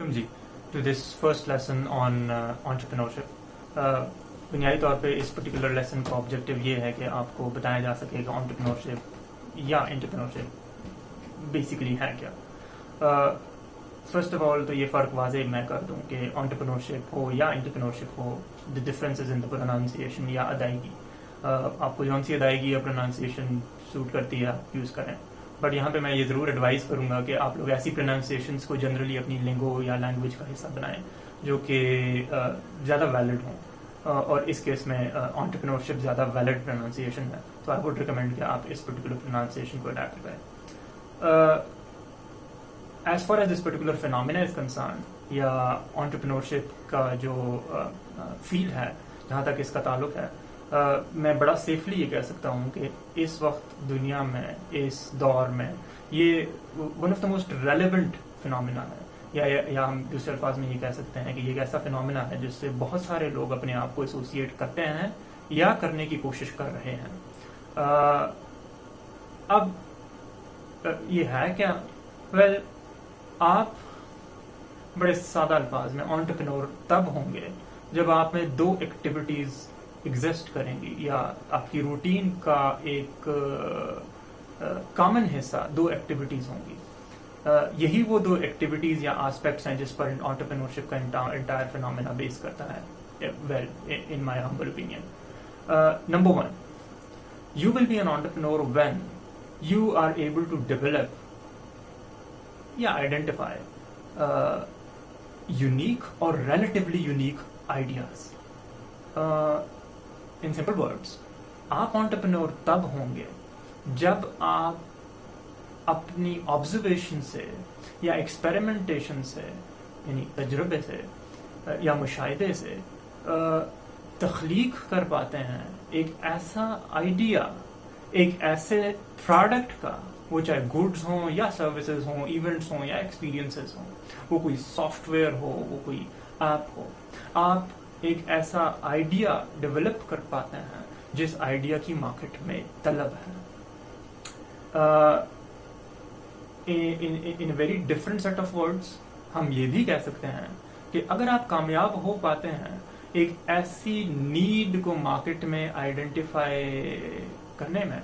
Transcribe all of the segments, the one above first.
Welcome जी to this first lesson on entrepreneurship. बुनियादी तौर पे इस पर्टिकुलर लेसन का ऑब्जेक्टिव ये है कि आपको बताया जा सके कि एंटरप्रेन्योरशिप या एंटरप्रेन्योरशिप बेसिकली है क्या। फर्स्ट ऑफ ऑल तो ये फ़र्क वाजे मैं कर दूं कि एंटरप्रेन्योरशिप हो या एंटरप्रेन्योरशिप हो, the differences in the pronunciation या अदायगी। आपको जौन सी अदायगी या प्रोनाउंसिएशन सूट करती है आप यूज़ करें, बट यहाँ पे मैं ये ज़रूर एडवाइस करूँगा कि आप लोग ऐसी प्रोनाउंसिएशंस को जनरली अपनी लिंगो या लैंग्वेज का हिस्सा बनाएं जो कि ज़्यादा वैलिड हों, और इस केस में एंटरप्रेन्योरशिप ज़्यादा वैलिड प्रोनाउंसिएशन है, तो आई वुड रिकमेंड कि आप इस पर्टिकुलर प्रोनाउंसिएशन को अडैप्ट करें। As far as this particular phenomena is concern या एंटरप्रेन्योरशिप का जो फील्ड है, जहाँ तक इसका ताल्लुक है, मैं बड़ा सेफली ये कह सकता हूँ कि इस वक्त दुनिया में, इस दौर में, ये one of the most relevant phenomena है, या हम दूसरे अल्फाज में ये कह सकते हैं कि ये एक ऐसा फिनोमिना है जिससे बहुत सारे लोग अपने आप को एसोसिएट करते हैं या करने की कोशिश कर रहे हैं। अब ये है क्या? वेल, आप बड़े सादा अल्फाज में एंटरप्रेन्योर तब होंगे जब आप में दो एक्टिविटीज एग्जिस्ट करेंगी, या आपकी रूटीन का एक कॉमन हिस्सा दो एक्टिविटीज होंगी। यही वो दो एक्टिविटीज या एस्पेक्ट्स हैं जिस पर एंटरप्रेन्योरशिप का इंटायर फिनोमेना बेस करता है। Well, in my humble opinion, number one, you will be an entrepreneur when you are able to develop, identify unique or relatively unique ideas. In simple words, आप entrepreneur तब होंगे जब आप अपनी observation से या एक्सपेरिमेंटेशन से, यानी तजुर्बे से या मुशाहिदे से तख्लीक कर पाते हैं एक ऐसा आइडिया, एक ऐसे प्रोडक्ट का, वो चाहे गुड्स हों या सर्विसेज हों, इवेंट्स हों या एक्सपीरियंसेस हों, वो कोई सॉफ्टवेयर हो, वो कोई ऐप हो, आप एक ऐसा आइडिया डेवलप कर पाते हैं जिस आइडिया की मार्केट में तलब है। In very different set of words हम ये भी कह सकते हैं कि अगर आप कामयाब हो पाते हैं एक ऐसी नीड को मार्केट में आइडेंटिफाई करने में,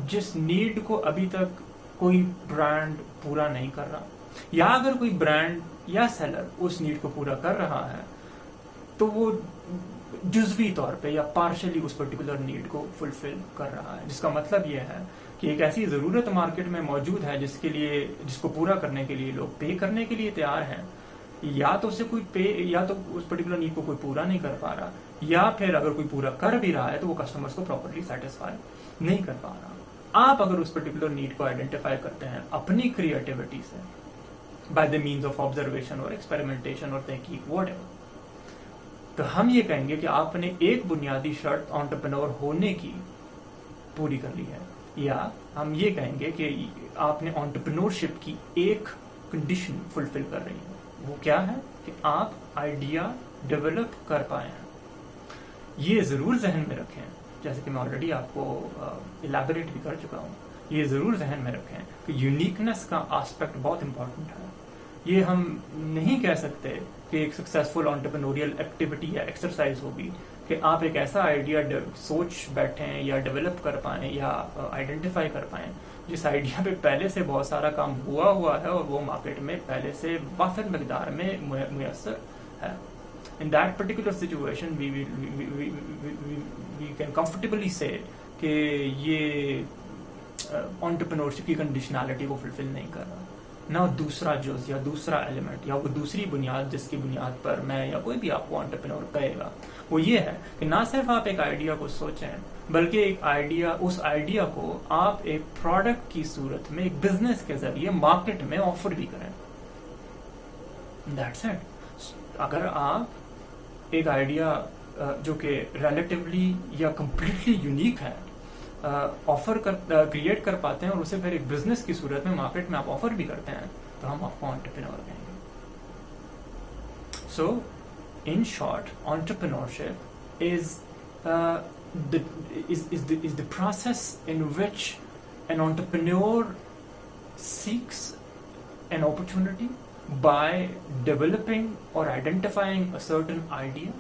जिस नीड को अभी तक कोई ब्रांड पूरा नहीं कर रहा, या अगर कोई ब्रांड या सेलर उस नीड को पूरा कर रहा है तो वो जुज़वी तौर पे या पार्शली उस पर्टिकुलर नीड को फुलफिल कर रहा है, जिसका मतलब ये है कि एक ऐसी ज़रूरत मार्केट में मौजूद है जिसको पूरा करने के लिए लोग पे करने के लिए तैयार हैं, या तो उससे कोई पे, या तो उस पर्टिकुलर नीड को कोई पूरा नहीं कर पा रहा, या फिर अगर कोई पूरा कर भी रहा है तो वो कस्टमर्स को प्रॉपर्ली सेटिस्फाई नहीं कर पा रहा। आप अगर उस पर्टिकुलर नीड को आइडेंटिफाई करते हैं अपनी क्रिएटिविटी से, by the means of observation और एक्सपेरिमेंटेशन और तहकीक व्हाटएवर, तो हम ये कहेंगे कि आपने एक बुनियादी शर्त एंटरप्रेन्योर होने की पूरी कर ली है, या हम ये कहेंगे कि आपने एंटरप्रेन्योरशिप की एक कंडीशन फुलफिल कर रही है। वो क्या है कि आप आइडिया डेवलप कर पाए हैं। ये जरूर जहन में रखें, जैसे कि मैं ऑलरेडी आपको इलैबोरेट भी कर चुका हूँ, ये जरूर जहन में रखें कि यूनिकनेस का एस्पेक्ट बहुत इंपॉर्टेंट है। ये हम नहीं कह सकते कि एक सक्सेसफुल एंटरप्रेन्योरियल एक्टिविटी या एक्सरसाइज होगी कि आप एक ऐसा आइडिया सोच बैठें या डेवलप कर पाएं या आइडेंटिफाई कर पाएं जिस आइडिया पे पहले से बहुत सारा काम हुआ है और वो मार्केट में पहले से वाफिर मकदार में मुयस्सर है। In that particular situation, we can comfortably say कि ये एंटरप्रेन्योरशिप की कंडीशनैलिटी को फुलफिल नहीं कर रहा। ना दूसरा जुज़ या दूसरा एलिमेंट या वो दूसरी बुनियाद जिसकी बुनियाद पर मैं या कोई भी आपको एंटरप्रेन्योर कहेगा, वो ये है कि ना सिर्फ आप एक आइडिया को सोचें, बल्कि एक आइडिया, उस आइडिया को आप एक प्रोडक्ट की सूरत में, एक बिजनेस के जरिए मार्केट में ऑफर भी करें। That's it. अगर आप एक आइडिया जो कि रिलेटिवली या कंप्लीटली यूनिक है क्रिएट कर पाते हैं और उसे फिर एक बिजनेस की सूरत में मार्केट में आप ऑफर भी करते हैं, तो हम आपको एंटरप्रेन्योर कहेंगे। So in short, entrepreneurship is the process in which an entrepreneur seeks an opportunity by developing or identifying a certain idea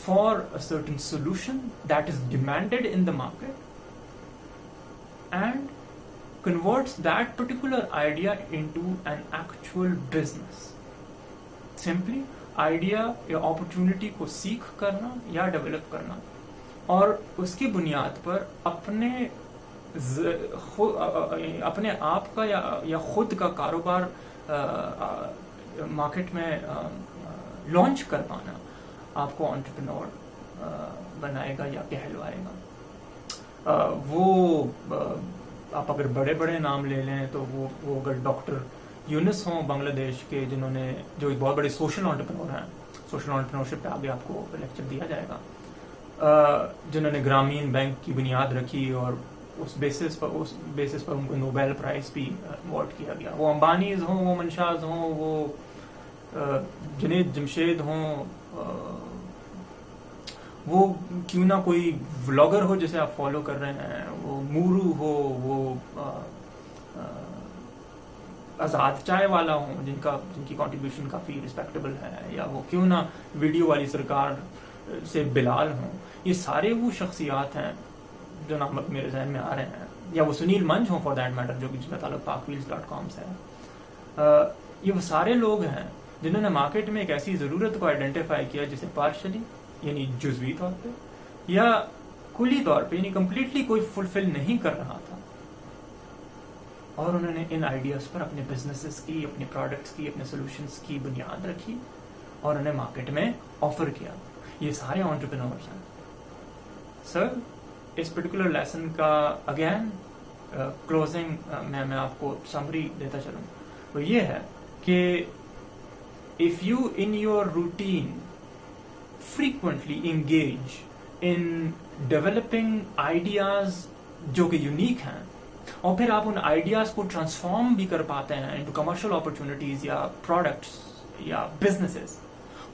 for a certain solution that is demanded in the market and converts that particular idea into an actual business. Simply idea या opportunity को सीख करना या develop करना और उसकी बुनियाद पर अपने आप का या खुद का कारोबार मार्केट में लॉन्च कर पाना आपको एंटरप्रेन्योर बनाएगा या कहलवाएगा. वो आप अगर बड़े बड़े नाम ले लें तो वो अगर डॉक्टर यूनुस हों बांग्लादेश के, जो एक बहुत बड़े सोशल एंटरप्रेन्योर हैं, सोशल एंटरप्रेन्योरशिप पे आगे आपको लेक्चर दिया जाएगा, जिन्होंने ग्रामीण बैंक की बुनियाद रखी और उस बेसिस पर उनको नोबेल प्राइज भी अवार्ड किया गया. वो अंबानीज हों, वो मंशाज हों, वो जुनेद जमशेद हों, वो क्यों ना कोई व्लॉगर हो जिसे आप फॉलो कर रहे हैं, वो मूरू हो, वो आज़ाद चाय वाला हो जिनकी कंट्रीब्यूशन काफ़ी रिस्पेक्टेबल है, या वो क्यों ना वीडियो वाली सरकार से बिलाल हों. ये सारे वो शख्सियात हैं जो नाम मेरे जहन में आ रहे हैं, या वो सुनील मंच हों फॉर दैट मैटर, जो कि जिनका ताल्लुक parkwheels.com से है. ये वो सारे लोग हैं जिन्होंने मार्केट में एक ऐसी ज़रूरत को आइडेंटिफाई किया जिसे पार्शली यानी जुज़वी तौर पे या कुली तौर पे यानी कम्प्लीटली कोई फुलफिल नहीं कर रहा था, और उन्होंने इन आइडियाज़ पर अपने बिजनेसेस की, अपने प्रोडक्ट्स की, अपने सॉल्यूशंस की बुनियाद रखी और उन्हें मार्केट में ऑफर किया. ये सारे एंटरप्रेन्योर्स हैं. सर इस पर्टिकुलर लेसन का अगेन क्लोजिंग मैं आपको समरी देता चलूँ तो ये है कि if you in your routine frequently engage in developing ideas जो कि यूनिक हैं और फिर आप उन आइडियाज को ट्रांसफॉर्म भी कर पाते हैं इनटू कमर्शियल अपॉर्चुनिटीज या प्रोडक्ट्स या बिजनेसेस,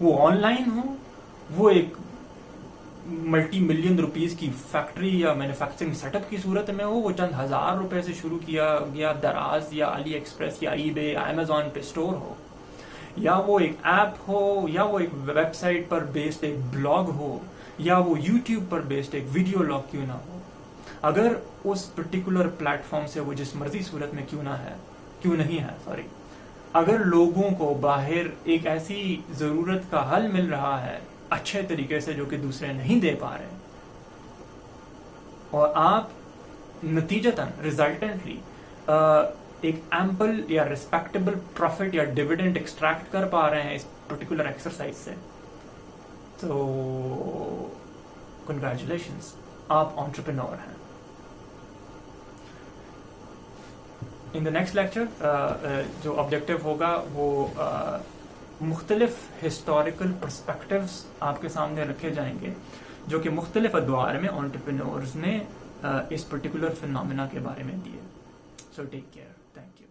वो ऑनलाइन हो, वो एक मल्टी मिलियन रुपीस की फैक्ट्री या मैन्युफैक्चरिंग सेटअप की सूरत में हो, वो चंद हजार रुपए से शुरू किया गया दराज या अली एक्सप्रेस या ईबे या अमेजॉन पे स्टोर हो, या वो एक ऐप हो, या वो एक वेबसाइट पर बेस्ड एक ब्लॉग हो, या वो यूट्यूब पर बेस्ड एक वीडियो लॉग क्यों ना हो, अगर उस पर्टिकुलर प्लेटफॉर्म से वो जिस मर्जी सूरत में क्यों नहीं है, अगर लोगों को बाहर एक ऐसी जरूरत का हल मिल रहा है अच्छे तरीके से जो कि दूसरे नहीं दे पा रहे, और आप नतीजतन रिजल्टेंटली एक एम्पल या रिस्पेक्टेबल प्रॉफिट या डिविडेंड एक्सट्रैक्ट कर पा रहे हैं इस पर्टिकुलर एक्सरसाइज से, तो कंग्रेचुलेशंस, आप एंटरप्रेन्योर हैं. इन द नेक्स्ट लेक्चर जो ऑब्जेक्टिव होगा वो मुख्तलिफ हिस्टोरिकल पर्सपेक्टिव्स आपके सामने रखे जाएंगे जो कि मुख्तलिफ अदवार में एंटरप्रेन्योर्स ने इस पर्टिकुलर फिनोमेना के बारे में दिए. So take care, thank you.